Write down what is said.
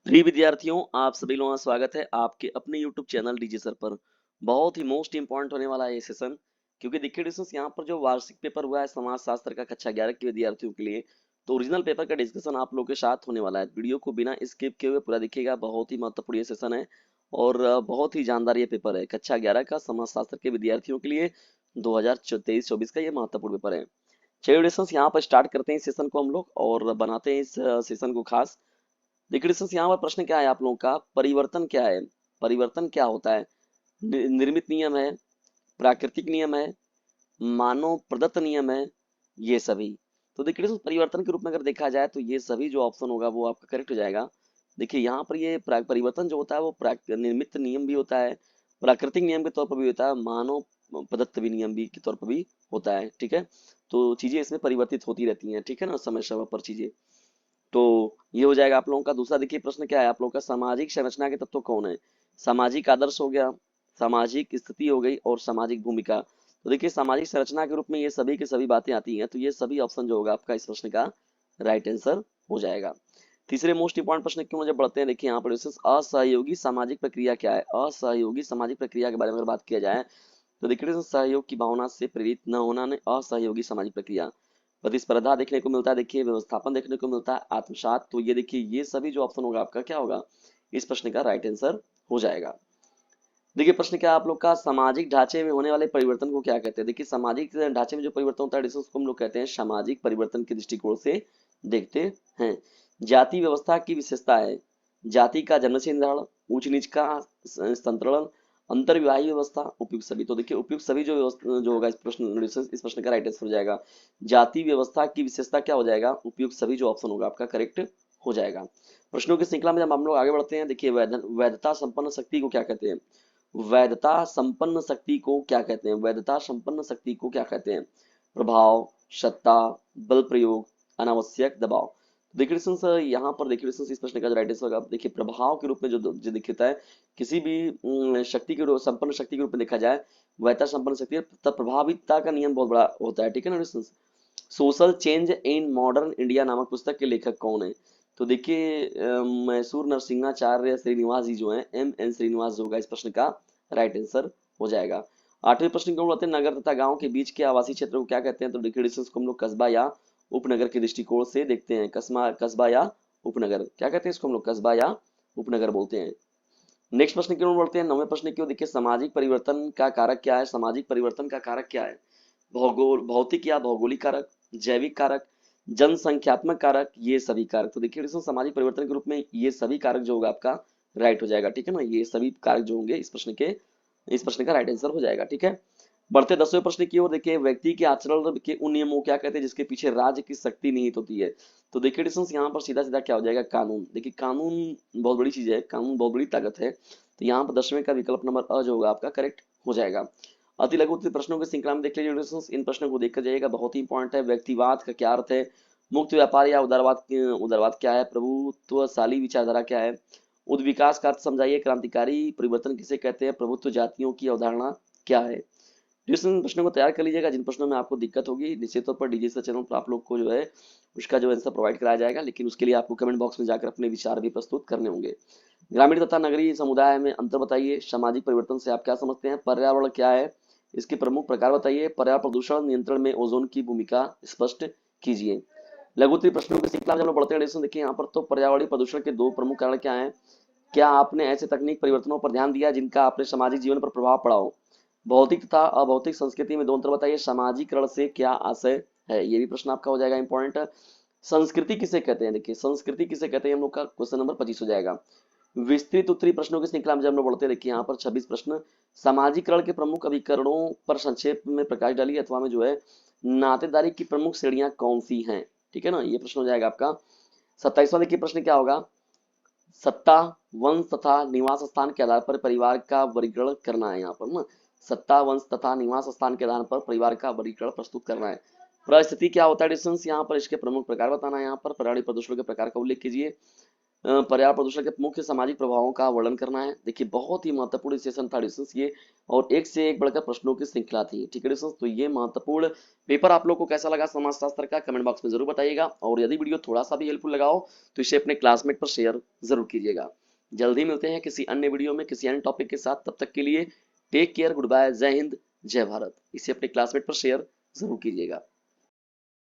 प्रिय विद्यार्थियों, आप सभी लोगों का स्वागत है आपके अपने YouTube चैनल डीजे सर पर। बहुत ही मोस्ट इंपॉर्टेंट होने वाला है ये सेशन, क्योंकि देखिए डिस्कस यहाँ पर जो वार्षिक पेपर हुआ है समाज शास्त्र का कक्षा 11 के विद्यार्थियों के लिए, तो ओरिजिनल पेपर का डिस्कशन आप लोगों के साथ होने वाला है। वीडियो को बिना स्किप किए हुए पूरा देखिएगा, बहुत ही महत्वपूर्ण ये सेशन है और बहुत ही जानदार ये पेपर है कक्षा 11 का समाज शास्त्र के विद्यार्थियों के लिए 2023-24 का ये महत्वपूर्ण पेपर है। चलिए डिस्कस यहाँ पर स्टार्ट करते हैं इस सेशन को हम लोग और बनाते हैं इस सेशन को खास। देखिए डिस्कस यहाँ पर प्रश्न क्या है आप लोगों का, परिवर्तन क्या है, परिवर्तन क्या होता है, निर्मित नियम है, प्राकृतिक नियम है, मानव प्रदत्त नियम है, ये सभी। तो देखिए डिस्कस परिवर्तन के रूप में अगर देखा जाए तो ये सभी जो ऑप्शन होगा वो आपका करेक्ट हो जाएगा। देखिए यहाँ पर ये परिवर्तन जो होता है वो निर्मित नियम भी होता है, प्राकृतिक नियम के तौर पर भी होता है, मानव प्रदत्त भी नियम भी के तौर पर भी होता है। ठीक है, तो चीजें इसमें परिवर्तित होती रहती हैं, ठीक है ना, समय समय पर चीजें। तो ये हो जाएगा आप लोगों का। दूसरा देखिए प्रश्न क्या है आप लोगों का, सामाजिक संरचना के तत्व कौन है। सामाजिक आदर्श हो गया, सामाजिक स्थिति हो गई और सामाजिक भूमिका। तो देखिए सामाजिक संरचना के रूप में ये सभी की सभी बातें आती हैं, तो ये सभी ऑप्शन जो होगा आपका इस प्रश्न का राइट आंसर हो जाएगा। तीसरे मोस्ट इंपॉर्टेंट प्रश्न की मुझे बढ़ते हैं। देखिए यहाँ पर असहयोगी सामाजिक प्रक्रिया क्या है। असहयोगी सामाजिक प्रक्रिया के बारे में अगर बात किया जाए तो देखिए सहयोग की भावना से प्रेरित न होना ने असहयोगी सामाजिक प्रक्रिया। प्रतिस्पर्धा देखने को मिलता है, देखिए व्यवस्थापन देखने को मिलता है, आत्मसात। तो ये देखिए ये सभी जो ऑप्शन होगा आपका क्या होगा इस प्रश्न का राइट आंसर हो जाएगा। देखिए प्रश्न क्या है आप लोग का, सामाजिक ढांचे में होने वाले परिवर्तन को क्या कहते हैं। देखिए सामाजिक ढांचे में जो परिवर्तन होता है उसको हम लोग कहते हैं सामाजिक परिवर्तन के दृष्टिकोण से देखते हैं। जाति व्यवस्था की विशेषता है जाति का जन्म से निर्धारण, उच्च नीच का संतरण, अंतर विवाही व्यवस्था, उपयुक्त सभी। तो देखिए उपयुक्त सभी जो होगा इस प्रश्न का राइट आंसर हो जाएगा। जाति व्यवस्था की विशेषता क्या हो जाएगा, उपयुक्त सभी जो ऑप्शन होगा आपका करेक्ट हो जाएगा। प्रश्नों की श्रृंखला में जब हम लोग आगे बढ़ते हैं, देखिए वैधता संपन्न शक्ति को क्या कहते हैं। वैधता संपन्न शक्ति को क्या कहते हैं, वैधता संपन्न शक्ति को क्या कहते हैं। प्रभाव, सत्ता, बल प्रयोग, अनावश्यक दबाव। देखिए सर यहाँ पर देखिए इस प्रश्न का जो राइट आंसर होगा, देखिए प्रभाव के रूप में जो दिखता है किसी भी शक्ति के संपन्न शक्ति के रूप में देखा जाए, वैधता संपन्न शक्ति है, तब प्रभावितता का नियम बहुत बड़ा होता है। ठीक है ना। Social change in modern India नामक पुस्तक के लेखक कौन है। तो देखिए मैसूर नरसिंहाचार्य श्रीनिवास जी जो हैं, M N श्रीनिवास जो होगा इस प्रश्न का राइट आंसर हो जाएगा। आठवें प्रश्न को हम लोग नगर तथा गांव के बीच के आवासीय क्षेत्र को क्या कहते हैं। तो देखिए डिस्टेंस को हम लोग कस्बा या उपनगर के दृष्टिकोण से देखते हैं। कस्बा या उपनगर क्या कहते हैं इसको हम लोग, कस्बा या उपनगर बोलते हैं। नेक्स्ट प्रश्न की ओर बढ़ते हैं। नौवें प्रश्न की ओर देखिए, सामाजिक परिवर्तन का कारक क्या है। सामाजिक परिवर्तन का कारक क्या है, भौतिक या भौगोलिक कारक, जैविक कारक, जनसंख्यात्मक कारक, ये सभी कारक। तो देखिए इसमें सामाजिक परिवर्तन के रूप में ये सभी कारक जो होगा आपका राइट हो जाएगा। ठीक है ना, ये सभी कारक जो होंगे इस प्रश्न का राइट आंसर हो जाएगा। ठीक है, बढ़ते 10वें प्रश्न की ओर। देखिए व्यक्ति के आचरण के उन नियमों को क्या कहते हैं जिसके पीछे राज्य की शक्ति निहित होती है। तो देखिए डिस्टेंस यहाँ पर सीधा सीधा क्या हो जाएगा, कानून। देखिए कानून बहुत बड़ी चीज है, कानून बहुत बड़ी ताकत है। तो यहाँ पर 10वें का विकल्प नंबर अ जो होगा आपका करेक्ट हो जाएगा। अति लघु उत्तरीय प्रश्नों की श्रृंखला में देख लीजिए डिस्टेंस, इन प्रश्नों को देखकर जाइएगा, बहुत ही इंपॉर्टेंट है। व्यक्तिवाद का क्या अर्थ है, मुक्त व्यापार या उदारवाद, उदारवाद क्या है, प्रभुत्वशाली विचारधारा क्या है, उद्विकास का अर्थ समझाइए, क्रांतिकारी परिवर्तन किसे कहते हैं, प्रभुत्व जातियों की अवधारणा क्या है। जिस प्रश्नों को तैयार कर लीजिएगा, जिन प्रश्नों में आपको दिक्कत होगी निश्चित तौर पर डीजे चैनल पर आप लोग को जो है उसका जो आंसर प्रोवाइड कराया जाएगा, लेकिन उसके लिए आपको कमेंट बॉक्स में जाकर अपने विचार भी प्रस्तुत करने होंगे। ग्रामीण तथा नगरीय समुदाय में अंतर बताइए, सामाजिक परिवर्तन से आप क्या समझते हैं, पर्यावरण क्या है, इसके प्रमुख प्रकार बताइए, पर्यावरण प्रदूषण नियंत्रण में ओजोन की भूमिका स्पष्ट कीजिए। लघु उत्तरीय प्रश्नों की श्रृंखला में हम लोग बढ़ते हैं। देखिए यहाँ पर तो पर्यावरणीय प्रदूषण के दो प्रमुख कारण क्या हैं, क्या आपने ऐसे तकनीक परिवर्तनों पर ध्यान दिया जिनका आपने सामाजिक जीवन पर प्रभाव पड़ा हो, भौतिक तथा अभौतिक संस्कृति में दो अंतर बताइए, सामाजिकरण से क्या आशय है, ये भी प्रश्न आपका हो जाएगा इंपॉर्टेंट। संस्कृति किसे कहते हैं, देखिए संस्कृति किसे कहते हैं हम लोग का क्वेश्चन नंबर 25 हो जाएगा। विस्तृत उत्तरीय प्रश्नों की श्रृंखला में जब हम लोग बढ़ते हैं, देखिए यहाँ पर 26 प्रश्न, सामाजिकरण के प्रमुख अभिकरणों पर संक्षेप में प्रकाश डालिए, अथवा में जो है नातेदारी की प्रमुख श्रेणियां कौन सी हैं। ठीक है ना, ये प्रश्न हो जाएगा आपका। 27वां देखिए प्रश्न क्या होगा, सत्ता, वंश तथा निवास स्थान के आधार पर परिवार का वर्गीकरण करना है। यहाँ पर ना सत्ता, वंश तथा निवास स्थान के आधार पर परिवार का वर्गीकरण प्रस्तुत करना है। परिस्थिति क्या होता है डिस्टेंस, यहाँ पर इसके प्रमुख प्रकार बताना है। यहाँ पर पर्यावरणीय प्रदूषण के प्रकार का उल्लेख कीजिए। पर्यावरण प्रदूषण के मुख्य सामाजिक प्रभावों का वर्णन करना है। देखिए बहुत ही महत्वपूर्ण सेशन था डिस्कस ये, और एक से एक बढ़कर प्रश्नों की श्रृंखला थी। ठीक है डिस्कस, तो ये महत्वपूर्ण पेपर आप लोग को कैसा लगा समाजशास्त्र का, कमेंट बॉक्स में जरूर बताइएगा। और यदि वीडियो थोड़ा सा भी हेल्पफुल लगा हो तो इसे अपने क्लासमेट पर शेयर जरूर कीजिएगा। जल्दी मिलते हैं किसी अन्य वीडियो में किसी अन्य टॉपिक के साथ, तब तक के लिए टेक केयर, गुड बाय, जय हिंद, जय भारत। इसे अपने क्लासमेट पर शेयर जरूर कीजिएगा।